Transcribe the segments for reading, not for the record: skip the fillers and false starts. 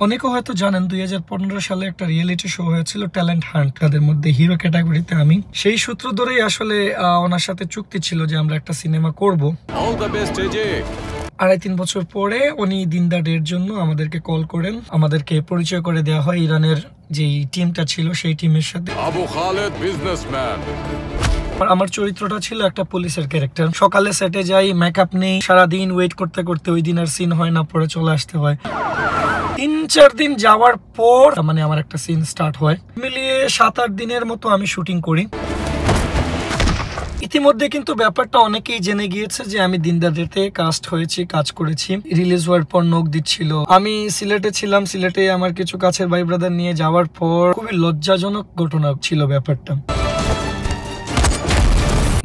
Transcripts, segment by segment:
অনেকে হয়তো জানেন 2015 সালে একটা রিয়েলিটি শো হয়েছিল ট্যালেন্ট হান্ট, তাদের মধ্যে হিরো ক্যাটাগরিতে আমি। সেই সূত্র ধরেই আসলে ওনার সাথে চুক্তি ছিল যে আমরা একটা সিনেমা করব। 2.5-3 বছর পরে উনি দিন দা ডের জন্য আমাদেরকে কল করেন, আমাদেরকে পরিচয় করে দেওয়া হয় ইরানের যে টিমটা ছিল সেই টিমের সাথে। আবু খালেদ বিজনেসম্যান। আমার চরিত্রটা ছিল একটা পুলিশের ক্যারেক্টার। সকালে সেটে যাই, মেকআপ নেই, সারাদিন ওয়েট করতে করতে ওই দিন আর সিন হয় না, পরে চলে আসতে হয়। 3-4 দিন যাওয়ার পর মানে আমার একটা সিন স্টার্ট হয়। মিলিয়ে 7-8 দিনের মতো আমি শুটিং করি। ইতিমধ্যে কিন্তু ব্যাপারটা অনেকেই জেনে গিয়েছে যে আমি দিন দা ডেতে কাস্ট হয়েছি, কাজ করেছি। রিলিজ হওয়ার পর নক দিচ্ছিল। আমি সিলেটে ছিলাম, সিলেটে আমার কিছু কাছের ভাই ব্রাদার নিয়ে যাওয়ার পর খুবই লজ্জাজনক ঘটনা ছিল ব্যাপারটা।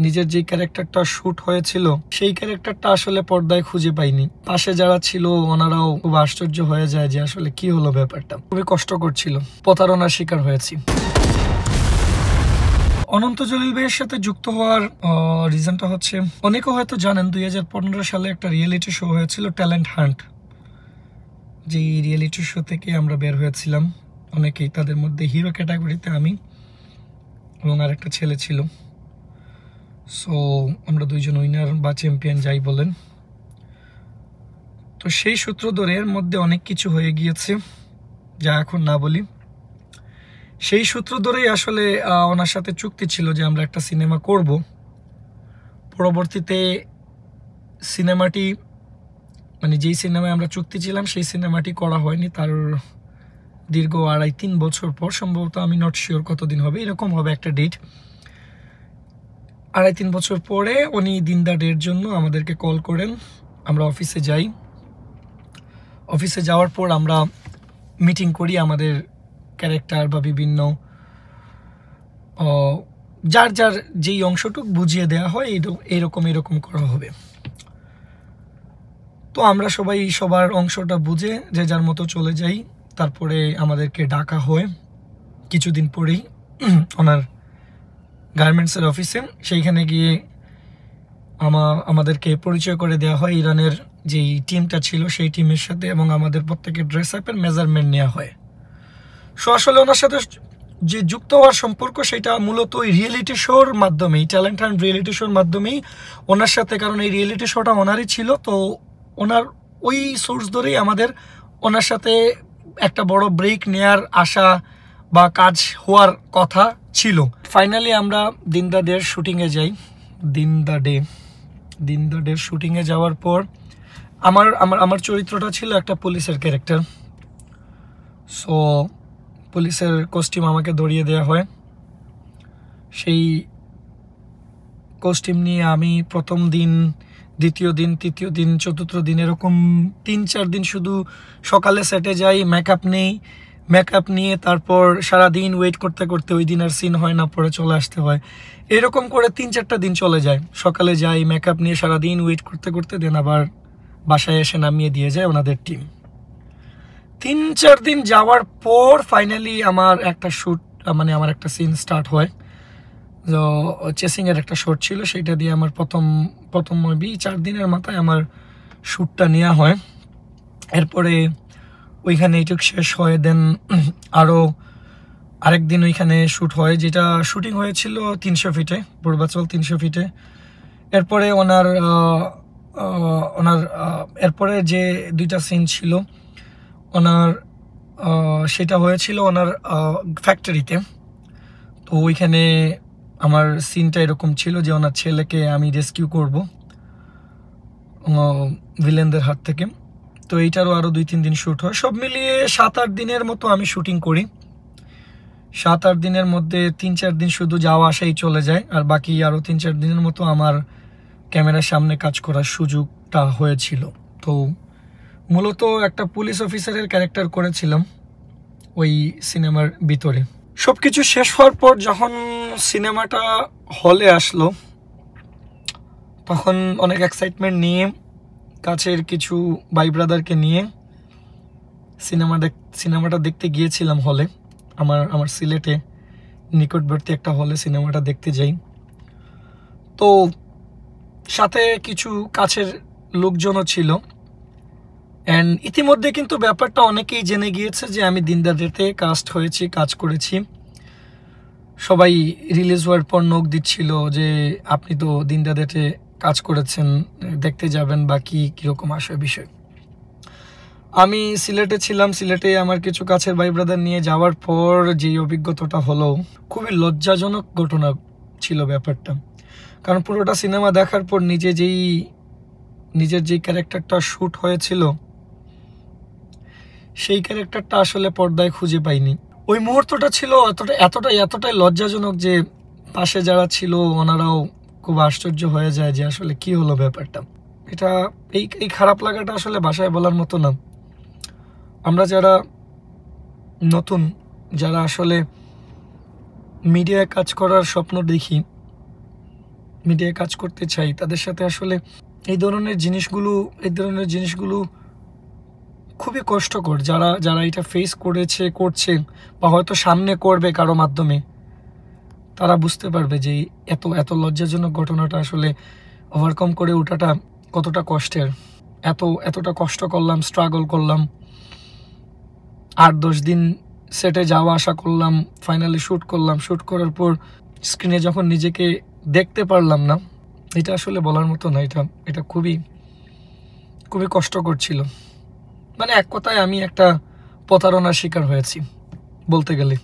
নিজের যে ক্যারেক্টারটা শুট হয়েছিল সেই ক্যারেক্টারটা আসলে পর্দায় খুঁজে পাইনি। পাশে যারা ছিল ওনারাও খুব আশ্চর্য হয়ে যায় যে আসলে কি হলো ব্যাপারটা। খুবই কষ্ট করছিল, প্রতারণার শিকার হয়েছি। অনন্ত জলিল ভাইয়ের সাথে যুক্ত হওয়ার রিজনটা হচ্ছে, অনেকে হয়তো জানেন 2015 সালে একটা রিয়েলিটি শো হয়েছিল ট্যালেন্ট হান্ট। যে রিয়েলিটি শো থেকে আমরা বের হয়েছিলাম অনেকেই, তাদের মধ্যে হিরো ক্যাটাগরিতে আমি এবং আরেকটা ছেলে ছিল। সো আমরা দুইজন উইনার বা চ্যাম্পিয়ন যাই বলেন। তো সেই সূত্র ধরে এর মধ্যে অনেক কিছু হয়ে গিয়েছে যা এখন না বলি। সেই সূত্র ধরেই আসলে ওনার সাথে চুক্তি ছিল যে আমরা একটা সিনেমা করব। পরবর্তীতে সিনেমাটি মানে যেই সিনেমায় আমরা চুক্তি ছিলাম সেই সিনেমাটি করা হয়নি। তার দীর্ঘ 2.5-3 বছর পর, সম্ভবত আমি নট শিওর কতদিন হবে, এরকম হবে একটা ডেট। 2.5-3 বছর পরে উনি দিন দা ডের জন্য আমাদেরকে কল করেন। আমরা অফিসে যাই। অফিসে যাওয়ার পর আমরা মিটিং করি, আমাদের ক্যারেক্টার বা বিভিন্ন যার যার যেই অংশটুক বুঝিয়ে দেওয়া হয় এরকম করা হবে। তো আমরা সবাই সবার অংশটা বুঝে যে যার মতো চলে যাই। তারপরে আমাদেরকে ডাকা হয় কিছুদিন পরেই ওনার গার্মেন্টসের অফিসে। সেইখানে গিয়ে আমাদেরকে পরিচয় করে দেওয়া হয় ইরানের যেই টিমটা ছিল সেই টিমের সাথে, এবং আমাদের প্রত্যেকের ড্রেস আপের মেজারমেন্ট নেওয়া হয়। সো আসলে ওনার সাথে যে যুক্ত হওয়ার সম্পর্ক সেটা মূলত ওই রিয়েলিটি শোর মাধ্যমেই, ট্যালেন্ট হান্ট রিয়েলিটি শোর মাধ্যমেই ওনার সাথে, কারণ এই রিয়েলিটি শোটা ওনারই ছিল। তো ওনার ওই সোর্স ধরেই আমাদের ওনার সাথে একটা বড় ব্রেক নেয়ার আশা বা কাজ হওয়ার কথা ছিল। ফাইনালি আমরা দিন দা ডের শুটিংয়ে যাই। দিন দা ডের শুটিংয়ে যাওয়ার পর আমার চরিত্রটা ছিল একটা পুলিশের ক্যারেক্টার। সো পুলিশের কস্টিউম আমাকে ধরিয়ে দেওয়া হয়। সেই কস্টিউম নিয়ে আমি প্রথম দিন, দ্বিতীয় দিন, তৃতীয় দিন, চতুর্থ দিন এরকম 3-4 দিন শুধু সকালে সেটে যাই, মেকআপ নেই, মেকআপ নিয়ে তারপর সারাদিন ওয়েট করতে করতে ওই দিন আর সিন হয় না, পরে চলে আসতে হয়। এরকম করে 3-4টা দিন চলে যায়। সকালে যাই, মেকআপ নিয়ে সারাদিন ওয়েট করতে করতে দেন আবার বাসায় এসে নামিয়ে দিয়ে যায় ওনাদের টিম। 3-4 দিন যাওয়ার পর ফাইনালি আমার একটা শ্যুট মানে আমার একটা সিন স্টার্ট হয়। তো চেসিংয়ের একটা শট ছিল, সেইটা দিয়ে আমার প্রথম 4 দিনের মাথায় আমার শ্যুটটা নেওয়া হয়। এরপরে ওইখানে এইটুক শেষ হয়। দেন আরও আরেকদিন ওইখানে শ্যুট হয়, যেটা শুটিং হয়েছিল 300 ফিটে, পূর্বাচল 300 ফিটে। এরপরে ওনার এরপরে যে 2টা সিন ছিল ওনার, সেটা হয়েছিল ওনার ফ্যাক্টরিতে। তো ওইখানে আমার সিনটা এরকম ছিল যে ওনার ছেলেকে আমি রেস্কিউ করব ভিলেনদের হাত থেকে। তো এইটারও আরও 2-3 দিন শ্যুট হয়। সব মিলিয়ে 7-8 দিনের মতো আমি শুটিং করি। 7-8 দিনের মধ্যে 3-4 দিন শুধু যাওয়া আসাই চলে যায়, আর বাকি আরও 3-4 দিনের মতো আমার ক্যামেরার সামনে কাজ করার সুযোগটা হয়েছিল। তো মূলত একটা পুলিশ অফিসারের ক্যারেক্টার করেছিলাম ওই সিনেমার ভিতরে। সবকিছু শেষ হওয়ার পর যখন সিনেমাটা হলে আসলো তখন অনেক এক্সাইটমেন্ট নিয়ে কাছের কিছু ভাই ব্রাদারকে নিয়ে সিনেমাটা দেখতে গিয়েছিলাম হলে। আমার সিলেটে নিকটবর্তী একটা হলে সিনেমাটা দেখতে যাই। তো সাথে কিছু কাছের লোকজনও ছিল। অ্যান্ড ইতিমধ্যে কিন্তু ব্যাপারটা অনেকেই জেনে গিয়েছে যে আমি দিন দা ডেতে কাস্ট হয়েছি, কাজ করেছি। সবাই রিলিজ হওয়ার পর নোক দিচ্ছিল যে আপনি তো দিন দা ডেতে কাজ করেছেন, দেখতে যাবেন বা কীরকম আসে বিষয়। আমি সিলেটে ছিলাম, সিলেটে আমার কিছু কাছের ভাই ব্রাদার নিয়ে যাওয়ার পর যেই অভিজ্ঞতাটা হলো, খুবই লজ্জাজনক ঘটনা ছিল ব্যাপারটা। কারণ পুরোটা সিনেমা দেখার পর নিজের যেই ক্যারেক্টারটা শ্যুট হয়েছিল সেই ক্যারেক্টারটা আসলে পর্দায় খুঁজে পাইনি। ওই মুহূর্তটা ছিল এতটাই লজ্জাজনক যে পাশে যারা ছিল ওনারাও খুব আশ্চর্য হয়ে যায় যে আসলে কি হলো ব্যাপারটা। এটা এই খারাপ লাগাটা আসলে ভাষায় বলার মতো না। আমরা যারা নতুন, যারা আসলে মিডিয়ায় কাজ করার স্বপ্ন দেখি, মিডিয়ায় কাজ করতে চাই, তাদের সাথে আসলে এই ধরনের জিনিসগুলো খুবই কষ্টকর। যারা এটা ফেস করছে বা হয়তো সামনে করবে কারো মাধ্যমে, তারা বুঝতে পারবে যে এত লজ্জাজনক ঘটনাটা আসলে ওভারকাম করে ওঠাটা কতটা কষ্টের। এতটা কষ্ট করলাম, স্ট্রাগল করলাম, 8-10 দিন সেটে যাওয়া আসা করলাম, ফাইনালি শ্যুট করলাম। শ্যুট করার পর স্ক্রিনে যখন নিজেকে দেখতে পারলাম না, এটা আসলে বলার মতো না। এটা খুবই খুবই কষ্টকর ছিল। মানে এক কথায় আমি একটা প্রতারণার শিকার হয়েছি বলতে গেলে।